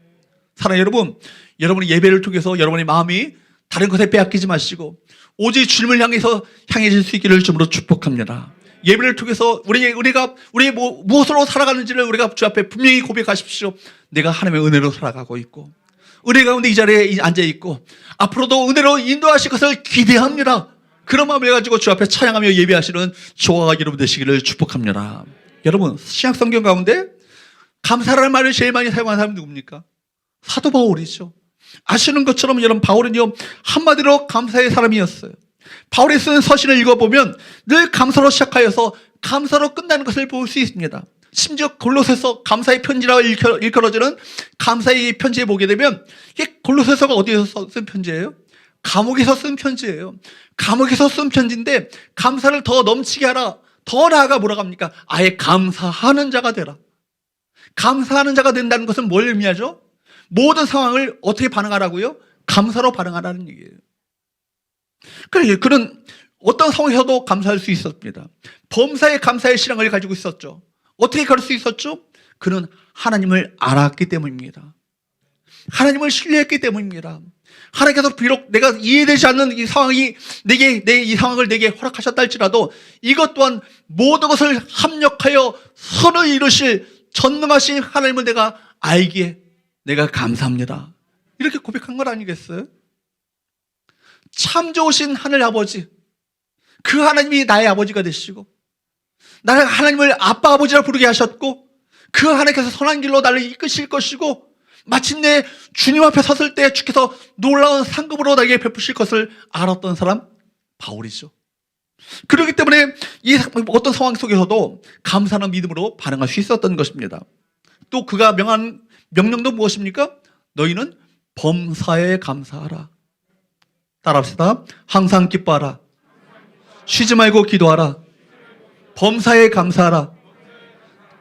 Speaker 1: 사랑하는 여러분, 여러분의 예배를 통해서 여러분의 마음이 다른 것에 빼앗기지 마시고 오직 주님을 향해질 수 있기를 주님으로 축복합니다. 예배를 통해서 우리가 무엇으로 살아가는지를 우리가 주 앞에 분명히 고백하십시오. 내가 하나님의 은혜로 살아가고 있고 은혜 가운데 이 자리에 앉아 있고 앞으로도 은혜로 인도하실 것을 기대합니다. 그런 마음을 가지고 주 앞에 찬양하며 예배하시는 저와 여러분 되시기를 축복합니다. 여러분 신약 성경 가운데 감사라는 말을 제일 많이 사용하는 사람이 누굽니까? 사도 바울이죠. 아시는 것처럼 여러분 바울은요 한마디로 감사의 사람이었어요. 바울이 쓰는 서신을 읽어보면 늘 감사로 시작하여서 감사로 끝나는 것을 볼 수 있습니다. 심지어 골로새서 감사의 편지라고 일컬어지는 감사의 편지에 보게 되면 이게 골로새서가 어디에서 쓴 편지예요? 감옥에서 쓴 편지예요. 감옥에서 쓴 편지인데 감사를 더 넘치게 하라. 더 나아가 뭐라고 합니까? 아예 감사하는 자가 되라. 감사하는 자가 된다는 것은 뭘 의미하죠? 모든 상황을 어떻게 반응하라고요? 감사로 반응하라는 얘기예요. 그는 어떤 상황에서도 감사할 수 있었습니다. 범사에 감사의 신앙을 가지고 있었죠. 어떻게 그럴 수 있었죠? 그는 하나님을 알았기 때문입니다. 하나님을 신뢰했기 때문입니다. 하나님께서 비록 내가 이해되지 않는 이 상황이 이 상황을 내게 허락하셨다 할지라도 이것 또한 모든 것을 합력하여 선을 이루실 전능하신 하나님을 내가 알기에 내가 감사합니다. 이렇게 고백한 건 아니겠어요? 참 좋으신 하늘 아버지, 그 하나님이 나의 아버지가 되시고 나를 하나님을 아빠 아버지라 부르게 하셨고 그 하나님께서 선한 길로 나를 이끄실 것이고 마침내 주님 앞에 섰을 때 주께서 놀라운 상급으로 나에게 베푸실 것을 알았던 사람 바울이죠. 그렇기 때문에 이 어떤 상황 속에서도 감사하는 믿음으로 반응할 수 있었던 것입니다. 또 그가 명한 명령도 무엇입니까? 너희는 범사에 감사하라. 따라합시다. 항상 기뻐하라. 쉬지 말고 기도하라. 범사에 감사하라.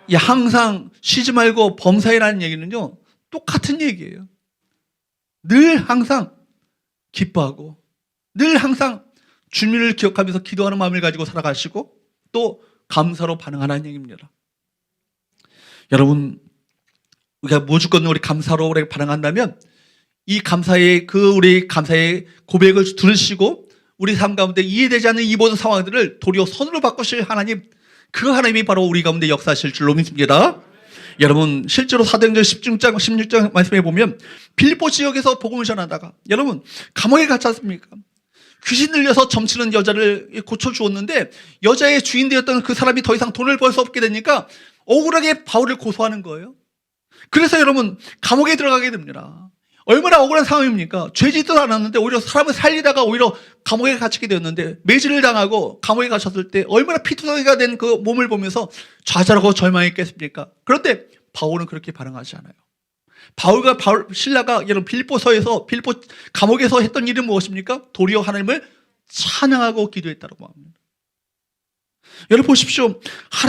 Speaker 1: 이 항상 쉬지 말고 범사에라는 얘기는요 똑같은 얘기예요. 늘 항상 기뻐하고 늘 항상 주님을 기억하면서 기도하는 마음을 가지고 살아가시고 또 감사로 반응하라는 얘기입니다. 여러분, 우리가 무조건 우리 감사로 우리 반응한다면 이 감사의 우리 감사의 고백을 들으시고 우리 삶 가운데 이해되지 않는 이 모든 상황들을 도리어 선으로 바꾸실 하나님, 그 하나님이 바로 우리 가운데 역사하실 줄로 믿습니다. 여러분, 실제로 사도행전 16장 말씀해 보면 빌립보 지역에서 복음을 전하다가 여러분 감옥에 갇지 않습니까? 귀신 들려서 점치는 여자를 고쳐주었는데 여자의 주인 되었던 그 사람이 더 이상 돈을 벌 수 없게 되니까 억울하게 바울을 고소하는 거예요. 그래서 여러분 감옥에 들어가게 됩니다. 얼마나 억울한 상황입니까? 죄짓도 않았는데 오히려 사람을 살리다가 오히려 감옥에 갇히게 되었는데 매질을 당하고 감옥에 갇혔을 때 얼마나 피투성이가 된 그 몸을 보면서 좌절하고 절망했겠습니까? 그런데 바울은 그렇게 반응하지 않아요. 바울과 신라가 여러분 빌립보 감옥에서 했던 일은 무엇입니까? 도리어 하나님을 찬양하고 기도했다고 합니다. 여러분 보십시오.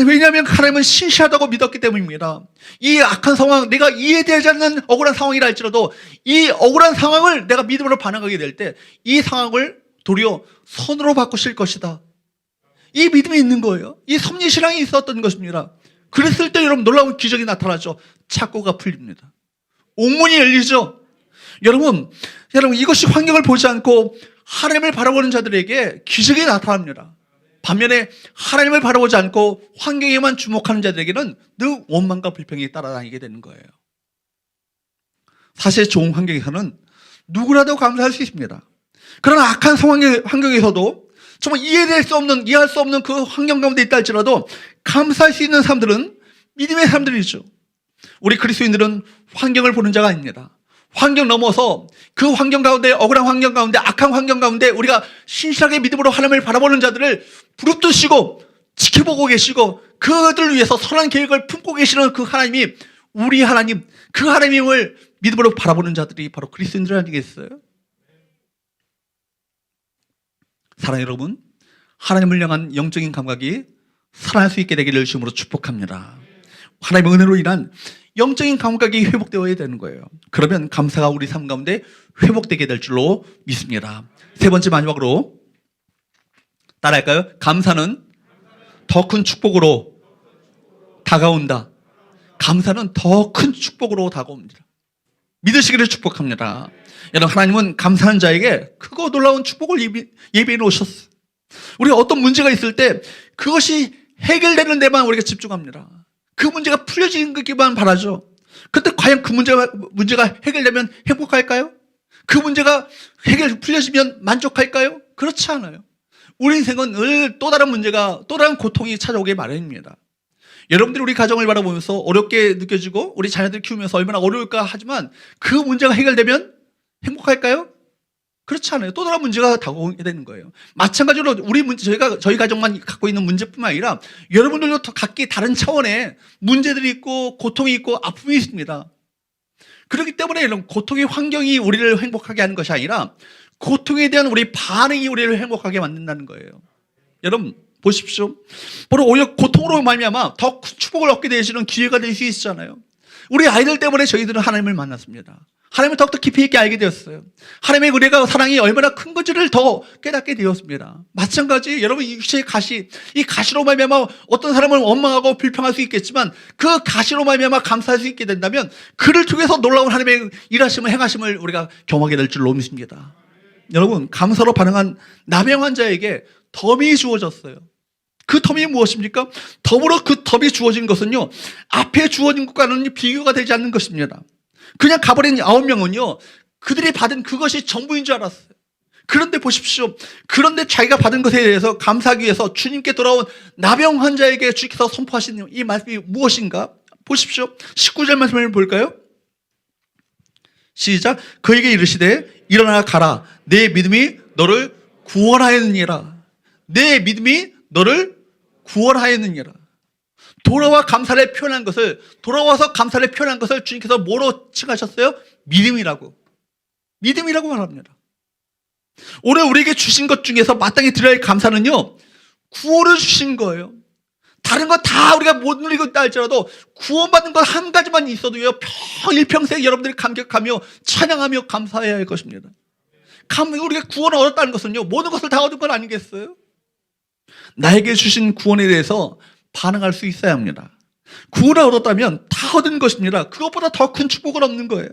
Speaker 1: 왜냐하면 하나님은 신실하다고 믿었기 때문입니다. 이 악한 상황, 내가 이해되지 않는 억울한 상황이라 할지라도 이 억울한 상황을 내가 믿음으로 반응하게 될 때 이 상황을 도리어 선으로 바꾸실 것이다. 이 믿음이 있는 거예요. 이 섭리신앙이 있었던 것입니다. 그랬을 때 여러분 놀라운 기적이 나타나죠. 착고가 풀립니다. 옥문이 열리죠. 여러분 이것이 환경을 보지 않고 하나님을 바라보는 자들에게 기적이 나타납니다. 반면에 하나님을 바라보지 않고 환경에만 주목하는 자들에게는 늘 원망과 불평이 따라다니게 되는 거예요. 사실 좋은 환경에서는 누구라도 감사할 수 있습니다. 그러나 악한 환경에서도 정말 이해할 수 없는 그 환경 가운데 있다 할지라도 감사할 수 있는 사람들은 믿음의 사람들이죠. 우리 그리스도인들은 환경을 보는 자가 아닙니다. 환경 넘어서 그 환경 가운데, 억울한 환경 가운데, 악한 환경 가운데 우리가 신실하게 믿음으로 하나님을 바라보는 자들을 부릅뜨시고 지켜보고 계시고 그들을 위해서 선한 계획을 품고 계시는 그 하나님이 우리 하나님, 그 하나님을 믿음으로 바라보는 자들이 바로 그리스도인들 아니겠어요? 사랑하는 여러분, 하나님을 향한 영적인 감각이 살아날 수 있게 되기를 주님으로 축복합니다. 하나님의 은혜로 인한 영적인 감각이 회복되어야 되는 거예요. 그러면 감사가 우리 삶 가운데 회복되게 될 줄로 믿습니다. 세 번째 마지막으로 따라할까요? 감사는 더 큰 축복으로 다가온다. 감사는 더 큰 축복으로 다가옵니다. 믿으시기를 축복합니다. 여러분, 하나님은 감사한 자에게 크고 놀라운 축복을 예비해 놓으셨어요. 우리가 어떤 문제가 있을 때 그것이 해결되는 데만 우리가 집중합니다. 그 문제가 풀려지기만 바라죠. 그때 과연 그 문제가 해결되면 행복할까요? 그 문제가 풀려지면 만족할까요? 그렇지 않아요. 우리 인생은 늘 또 다른 문제가, 또 다른 고통이 찾아오게 마련입니다. 여러분들이 우리 가정을 바라보면서 어렵게 느껴지고 우리 자녀들 키우면서 얼마나 어려울까 하지만 그 문제가 해결되면 행복할까요?
Speaker 2: 그렇지 않아요. 또 다른 문제가 다가오게 되는 거예요. 마찬가지로 우리 문제, 저희 가정만 갖고 있는 문제뿐만 아니라 여러분들도 각기 다른 차원의 문제들이 있고 고통이 있고 아픔이 있습니다. 그렇기 때문에 이런 고통의 환경이 우리를 행복하게 하는 것이 아니라 고통에 대한 우리 반응이 우리를 행복하게 만든다는 거예요. 여러분 보십시오. 바로 오히려 고통으로 말미암아 더 축복을 얻게 되시는 기회가 될 수 있잖아요. 우리 아이들 때문에 저희들은 하나님을 만났습니다. 하나님을 더욱더 깊이 있게 알게 되었어요. 하나님의 은혜가 사랑이 얼마나 큰 건지를 더 깨닫게 되었습니다. 마찬가지 여러분 이 육체의 가시, 이 가시로 말미암아 어떤 사람을 원망하고 불평할 수 있겠지만 그 가시로 말미암아 감사할 수 있게 된다면 그를 통해서 놀라운 하나님의 일하심을 행하심을 우리가 경험하게 될 줄 믿습니다. 여러분 감사로 반응한 나병 환자에게 덤이 주어졌어요. 그 덤이 무엇입니까? 덤으로 그 덤이 주어진 것은요 앞에 주어진 것과는 비교가 되지 않는 것입니다. 그냥 가버린 9명은요 그들이 받은 그것이 전부인 줄 알았어요. 그런데 보십시오. 그런데 자기가 받은 것에 대해서 감사하기 위해서 주님께 돌아온 나병 환자에게 주께서 선포하신 이 말씀이 무엇인가? 보십시오. 19절 말씀을 볼까요? 시작. 그에게 이르시되 일어나 가라. 내 믿음이 너를 구원하였느니라. 내 믿음이 너를 구원하였느니라. 돌아와서 감사를 표현한 것을 주님께서 뭐로 칭하셨어요? 믿음이라고 말합니다. 오늘 우리에게 주신 것 중에서 마땅히 드려야 할 감사는요 구원을 주신 거예요. 다른 거 다 우리가 못 누리고 있다 할지라도 구원받는 것 한 가지만 있어도요 일평생 여러분들이 감격하며 찬양하며 감사해야 할 것입니다. 우리가 구원을 얻었다는 것은요 모든 것을 다 얻은 건 아니겠어요? 나에게 주신 구원에 대해서 반응할 수 있어야 합니다. 구원을 얻었다면 다 얻은 것입니다. 그것보다 더 큰 축복을 얻는 거예요.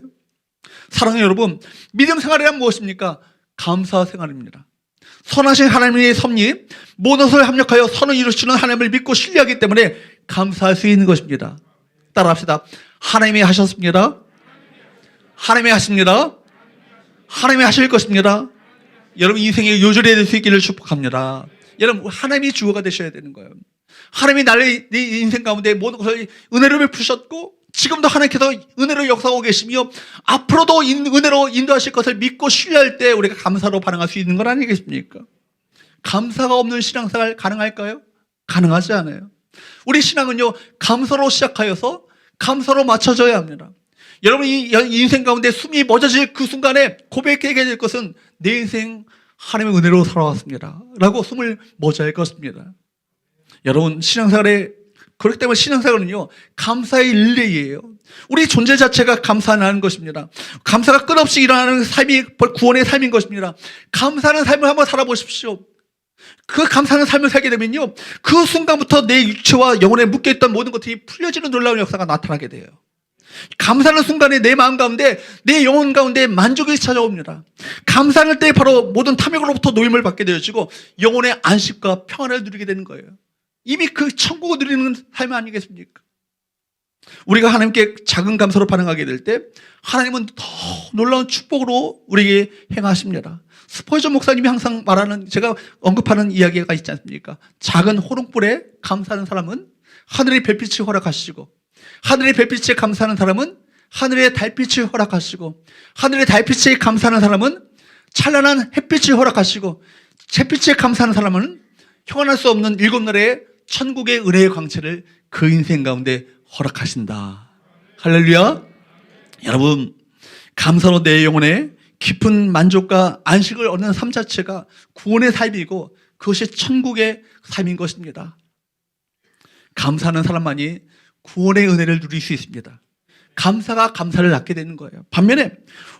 Speaker 2: 사랑하는 여러분, 믿음 생활이란 무엇입니까? 감사 생활입니다. 선하신 하나님의 섭리, 모든 것을 합력하여 선을 이루시는 하나님을 믿고 신뢰하기 때문에 감사할 수 있는 것입니다. 따라합시다. 하나님이 하셨습니다. 하나님이 하십니다. 하나님이 하실 것입니다. 여러분 인생의 요절이 될 수 있기를 축복합니다. 여러분 하나님이 주어가 되셔야 되는 거예요. 하나님이 나의 인생 가운데 모든 것을 은혜로 베푸셨고 지금도 하나님께서 은혜로 역사하고 계시며 앞으로도 은혜로 인도하실 것을 믿고 신뢰할 때 우리가 감사로 반응할 수 있는 건 아니겠습니까? 감사가 없는 신앙생활 가능할까요? 가능하지 않아요. 우리 신앙은요 감사로 시작하여서 감사로 맞춰져야 합니다. 여러분 이 인생 가운데 숨이 멎어질 그 순간에 고백하게 될 것은 내 인생 하나님의 은혜로 살아왔습니다 라고 숨을 멎어야 할 것입니다. 여러분 신앙생활에 그렇기 때문에 신앙생활은요 감사의 릴레이예요. 우리 존재 자체가 감사하는 것입니다. 감사가 끝없이 일어나는 삶이 구원의 삶인 것입니다. 감사하는 삶을 한번 살아보십시오. 그 감사하는 삶을 살게 되면요 그 순간부터 내 육체와 영혼에 묶여있던 모든 것들이 풀려지는 놀라운 역사가 나타나게 돼요. 감사하는 순간에 내 마음 가운데 내 영혼 가운데 만족이 찾아옵니다. 감사할 때 바로 모든 탐욕으로부터 노임을 받게 되어지고 영혼의 안식과 평안을 누리게 되는 거예요. 이미 그 천국을 누리는 삶 아니겠습니까? 우리가 하나님께 작은 감사로 반응하게 될 때 하나님은 더 놀라운 축복으로 우리에게 행하십니다. 스펄전 목사님이 항상 말하는 제가 언급하는 이야기가 있지 않습니까? 작은 호롱불에 감사하는 사람은 하늘의 별빛을 허락하시고 하늘의 별빛에 감사하는 사람은 하늘의 달빛을 허락하시고 하늘의 달빛에 감사하는 사람은 찬란한 햇빛을 허락하시고 햇빛에 감사하는 사람은 형언할 수 없는 7날의 천국의 은혜의 광채를 그 인생 가운데 허락하신다. 할렐루야. 여러분 감사로 내 영혼에 깊은 만족과 안식을 얻는 삶 자체가 구원의 삶이고 그것이 천국의 삶인 것입니다. 감사하는 사람만이 구원의 은혜를 누릴 수 있습니다. 감사가 감사를 낳게 되는 거예요. 반면에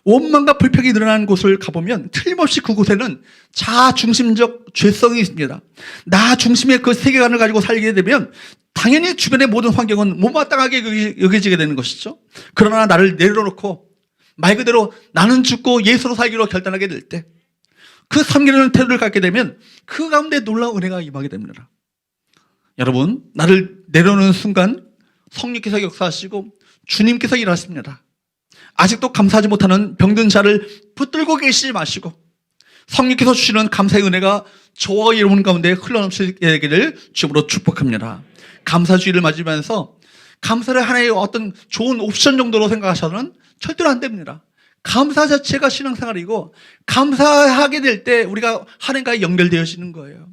Speaker 2: 원망과 불평이 늘어나는 곳을 가보면 틀림없이 그곳에는 자아 중심적 죄성이 있습니다. 나 중심의 그 세계관을 가지고 살게 되면 당연히 주변의 모든 환경은 못마땅하게 여겨지게 되는 것이죠. 그러나 나를 내려놓고 말 그대로 나는 죽고 예수로 살기로 결단하게 될 때 그 섬기는 태도를 갖게 되면 그 가운데 놀라운 은혜가 임하게 됩니다. 여러분 나를 내려놓는 순간 성령께서 역사하시고 주님께서 일하십니다. 아직도 감사하지 못하는 병든 자를 붙들고 계시지 마시고 성령께서 주시는 감사의 은혜가 저와 여러분 가운데 흘러넘치게 되기를 주님으로 축복합니다. 감사주의를 맞으면서 감사를 하나의 어떤 좋은 옵션 정도로 생각하셔서는 절대로 안 됩니다. 감사 자체가 신앙생활이고 감사하게 될 때 우리가 하나님과 연결되어지는 거예요.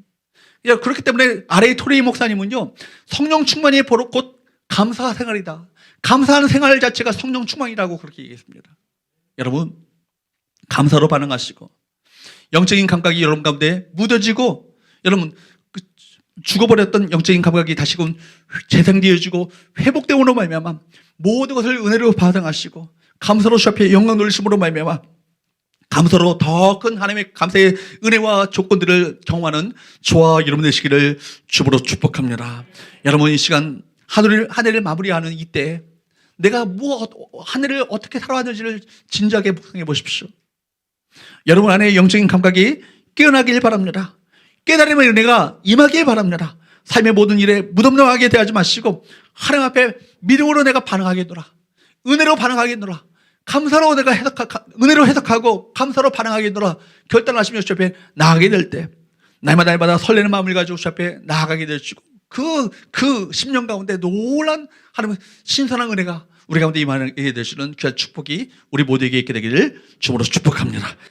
Speaker 2: 그렇기 때문에 아레이 토레이 목사님은요, 성령 충만이 바로 곧 감사 생활이다. 감사하는 생활 자체가 성령 충만이라고 그렇게 얘기했습니다. 여러분, 감사로 반응하시고 영적인 감각이 여러분 가운데 묻어지고 여러분 죽어버렸던 영적인 감각이 다시금 재생되어지고 회복되므로 말미암아 모든 것을 은혜로 반응하시고 감사로 주 앞에 영광 돌리심으로 말미암아 감사로 더 큰 하나님의 감사의 은혜와 조건들을 경험하는 저와 여러분 되시기를 주으로 축복합니다. 여러분, 이 시간 한 해를 마무리하는 이때 내가 한 해를 어떻게 살아왔는지를 진지하게 묵상해 보십시오. 여러분 안에 영적인 감각이 깨어나길 바랍니다. 깨달음의 은혜가 임하길 바랍니다. 삶의 모든 일에 무덤덤하게 대하지 마시고 하나님 앞에 믿음으로 내가 반응하겠노라. 은혜로 반응하겠노라. 감사로 내가 은혜로 해석하고 감사로 반응하겠노라. 결단하시며 주 앞에 나아가게 될 때 날마다 설레는 마음을 가지고 주 앞에 나아가게 되시고 그 10년 가운데 놀란 하나님의 신선한 은혜가 우리 가운데 임하게 되시는 귀한 축복이 우리 모두에게 있게 되기를 주으로 축복합니다.